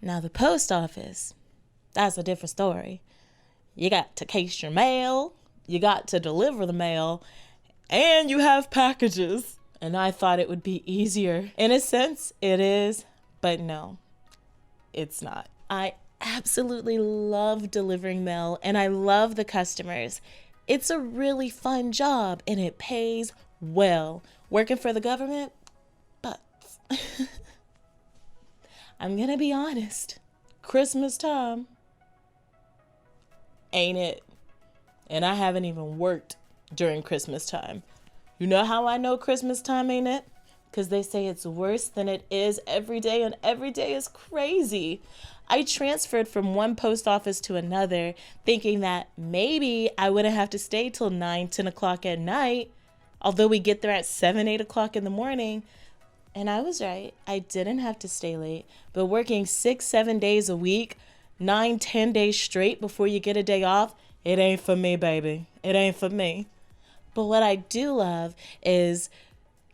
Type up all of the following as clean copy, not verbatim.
Now, the post office, that's a different story. You got to case your mail, you got to deliver the mail, and you have packages. And I thought it would be easier. In a sense, it is, but no, it's not. I absolutely love delivering mail and I love the customers. It's a really fun job and it pays well. Working for the government, but I'm gonna be honest. Christmas time ain't it. And I haven't even worked during Christmas time. You know how I know Christmas time ain't it? Because they say it's worse than it is every day, and every day is crazy. I transferred from one post office to another, thinking that maybe I wouldn't have to stay till 9, 10 o'clock at night, although we get there at 7, 8 o'clock in the morning. And I was right. I didn't have to stay late. But working 6, 7 days a week, 9, 10 days straight before you get a day off, it ain't for me, baby. It ain't for me. But what I do love is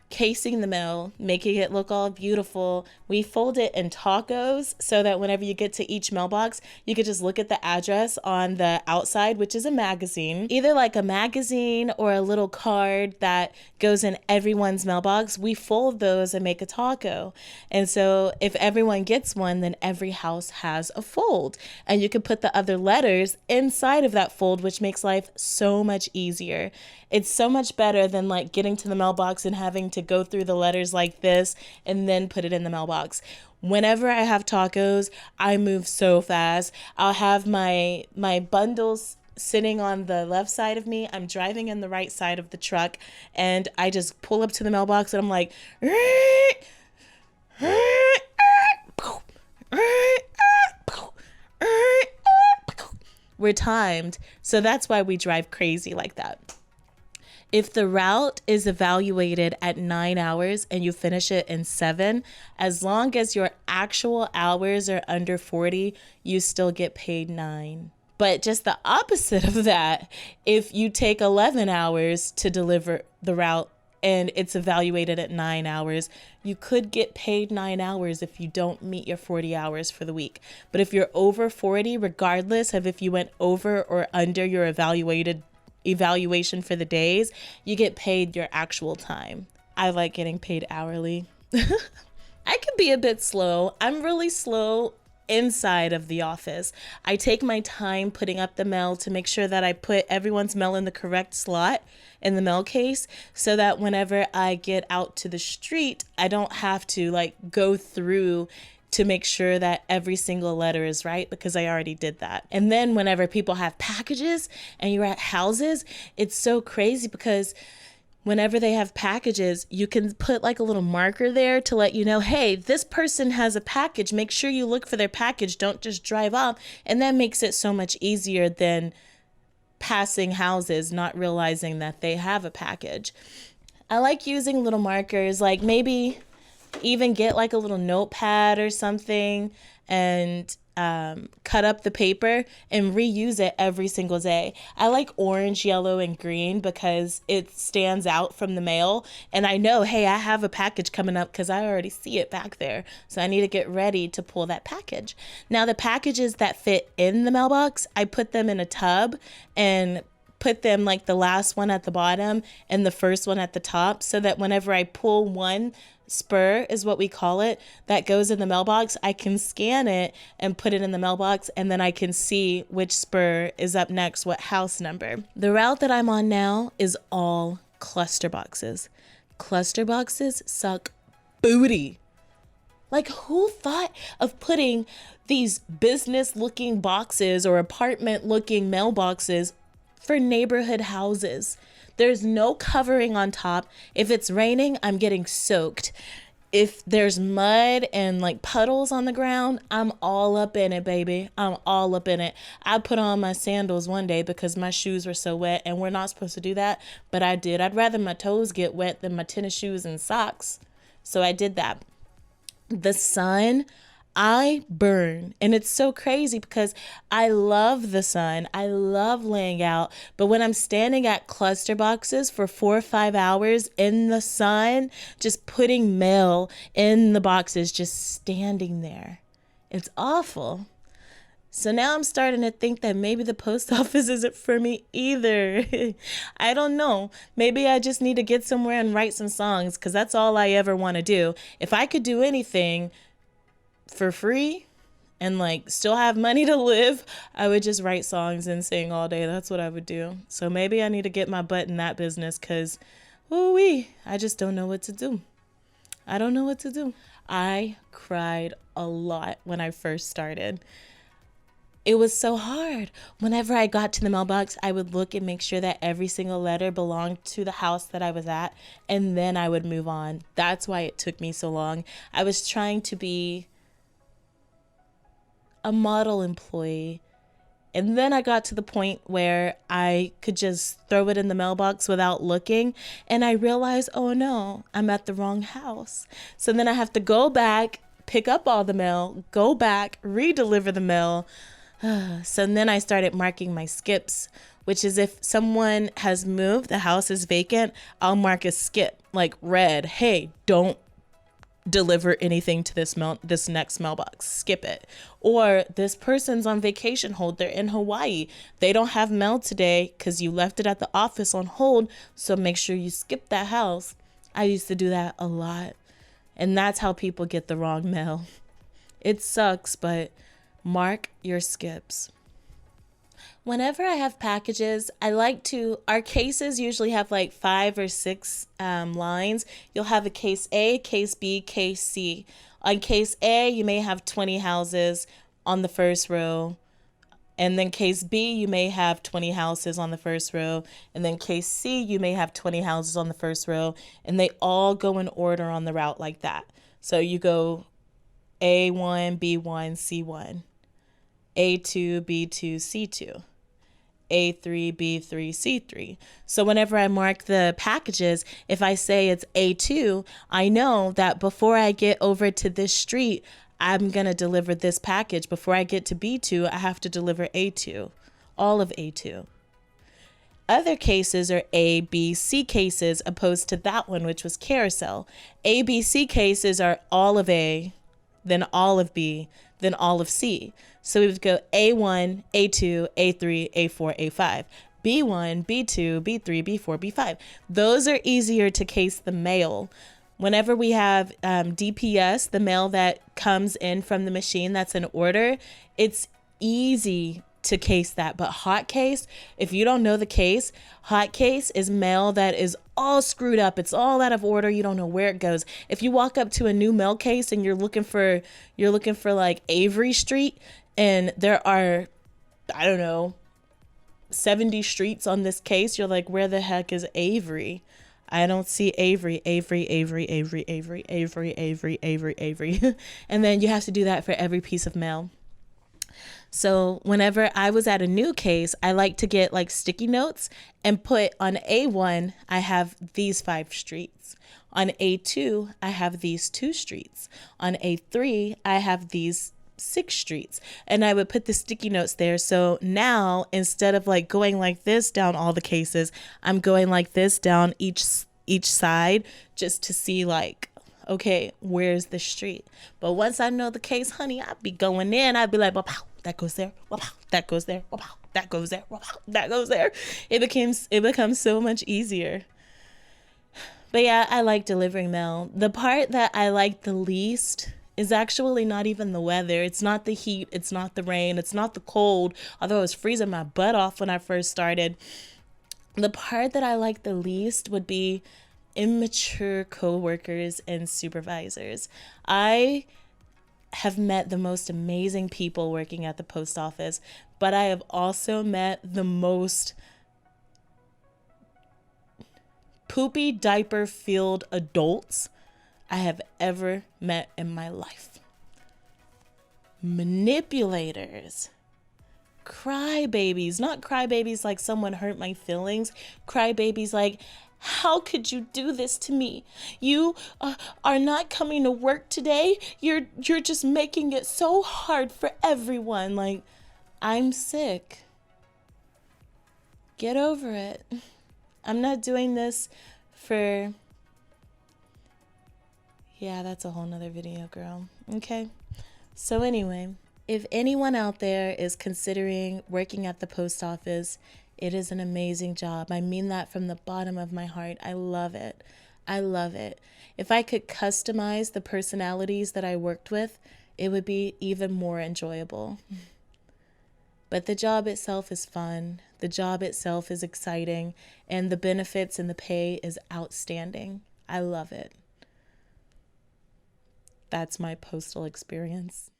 casing the mail, making it look all beautiful. We fold it in tacos so that whenever you get to each mailbox, you could just look at the address on the outside, which is a magazine, either like a magazine or a little card that goes in everyone's mailbox. We fold those and make a taco. And so if everyone gets one, then every house has a fold. And you can put the other letters inside of that fold, which makes life so much easier. It's so much better than like getting to the mailbox and having to go through the letters like this and then put it in the mailbox. Whenever I have tacos, I move so fast. I'll have my bundles sitting on the left side of me. I'm driving in the right side of the truck and I just pull up to the mailbox and I'm like, we're timed. So that's why we drive crazy like that. If the route is evaluated at 9 hours and you finish it in 7, as long as your actual hours are under 40, you still get paid 9. But just the opposite of that, if you take 11 hours to deliver the route and it's evaluated at 9 hours, you could get paid 9 hours if you don't meet your 40 hours for the week. But if you're over 40, regardless of if you went over or under your evaluation for the days, you get paid your actual time. I like getting paid hourly. I can be a bit slow. I'm really slow inside of the office. I take my time putting up the mail to make sure that I put everyone's mail in the correct slot in the mail case so that whenever I get out to the street, I don't have to like go through to make sure that every single letter is right because I already did that. And then whenever people have packages and you're at houses, it's so crazy because whenever they have packages, you can put like a little marker there to let you know, hey, this person has a package. Make sure you look for their package. Don't just drive off. And that makes it so much easier than passing houses, not realizing that they have a package. I like using little markers, like maybe even get like a little notepad or something and cut up the paper and reuse it every single day. I like orange, yellow, and green because it stands out from the mail. And I know, hey, I have a package coming up because I already see it back there. So I need to get ready to pull that package. Now, the packages that fit in the mailbox, I put them in a tub and put them like the last one at the bottom and the first one at the top so that whenever I pull one spur is what we call it that goes in the mailbox, I can scan it and put it in the mailbox and then I can see which spur is up next, what house number. The route that I'm on now is all cluster boxes. Cluster boxes suck booty. Like, who thought of putting these business looking boxes or apartment looking mailboxes for neighborhood houses? There's no covering on top. If it's raining, I'm getting soaked. If there's mud and like puddles on the ground, I'm all up in it, baby. I'm all up in it. I put on my sandals one day because my shoes were so wet and we're not supposed to do that, but I did. I'd rather my toes get wet than my tennis shoes and socks. So I did that. The sun, I burn. And it's so crazy because I love the sun. I love laying out. But when I'm standing at cluster boxes for 4 or 5 hours in the sun, just putting mail in the boxes, just standing there, It's awful. So now I'm starting to think that maybe the post office isn't for me either. I don't know. Maybe I just need to get somewhere and write some songs, because that's all I ever want to do. If I could do anything for free and like still have money to live, I would just write songs and sing all day. That's what I would do. So maybe I need to get my butt in that business, because I just don't know what to do. I don't know what to do. I cried a lot when I first started. It was so hard. Whenever I got to the mailbox, I would look and make sure that every single letter belonged to the house that I was at, and then I would move on. That's why it took me so long. I was trying to be a model employee, and then I got to the point where I could just throw it in the mailbox without looking, and I realized, oh no, I'm at the wrong house. So then I have to go back, pick up all the mail, go back, re-deliver the mail. So then I started marking my skips, which is if someone has moved, the house is vacant, I'll mark a skip, like red. Hey, don't deliver anything to this next mailbox. Skip it. Or this person's on vacation hold. They're in Hawaii. They don't have mail today because you left it at the office on hold. So make sure you skip that house. I used to do that a lot. And that's how people get the wrong mail. It sucks, but mark your skips. Whenever I have packages, our cases usually have like 5 or 6 lines. You'll have a case A, case B, case C. On case A, you may have 20 houses on the first row. And then case B, you may have 20 houses on the first row. And then case C, you may have 20 houses on the first row. And they all go in order on the route like that. So you go A1, B1, C1. A2, B2, C2, A3, B3, C3. So whenever I mark the packages, if I say it's A2, I know that before I get over to this street, I'm going to deliver this package. Before I get to B2, I have to deliver A2, all of A2. Other cases are A, B, C cases, opposed to that one, which was carousel. A, B, C cases are all of A, then all of B, then all of C. So we would go A1, A2, A3, A4, A5, B1, B2, B3, B4, B5. Those are easier to case the mail. Whenever we have DPS, the mail that comes in from the machine that's in order, it's easy to case that. But hot case, if you don't know the case, hot case is mail that is all screwed up. It's all out of order. You don't know where it goes. If you walk up to a new mail case and you're looking for like Avery Street, and there are, I don't know, 70 streets on this case, you're like, where the heck is Avery? I don't see Avery. And then you have to do that for every piece of mail. So whenever I was at a new case, I like to get like sticky notes and put on A1, I have these 5 streets. On A2, I have these 2 streets. On A3, I have these 6 streets. And I would put the sticky notes there. So now instead of like going like this down all the cases, I'm going like this down each side just to see like, okay, where's the street? But once I know the case, honey, I'd be going in. I'd be like, well, that goes there. Well, that goes there. Well, that goes there. Well, that goes there. It becomes so much easier. But yeah, I like delivering mail. The part that I like the least is actually not even the weather. It's not the heat. It's not the rain. It's not the cold. Although I was freezing my butt off when I first started. The part that I like the least would be immature coworkers and supervisors. I have met the most amazing people working at the post office, but I have also met the most poopy diaper filled adults I have ever met in my life. Manipulators. Crybabies. Not crybabies like someone hurt my feelings. Crybabies like, how could you do this to me? You are not coming to work today. You're just making it so hard for everyone. Like, I'm sick. Get over it. I'm not doing this for... Yeah, that's a whole nother video, girl. Okay? So anyway, if anyone out there is considering working at the post office, it is an amazing job. I mean that from the bottom of my heart. I love it. I love it. If I could customize the personalities that I worked with, it would be even more enjoyable. But the job itself is fun. The job itself is exciting. And the benefits and the pay is outstanding. I love it. That's my postal experience.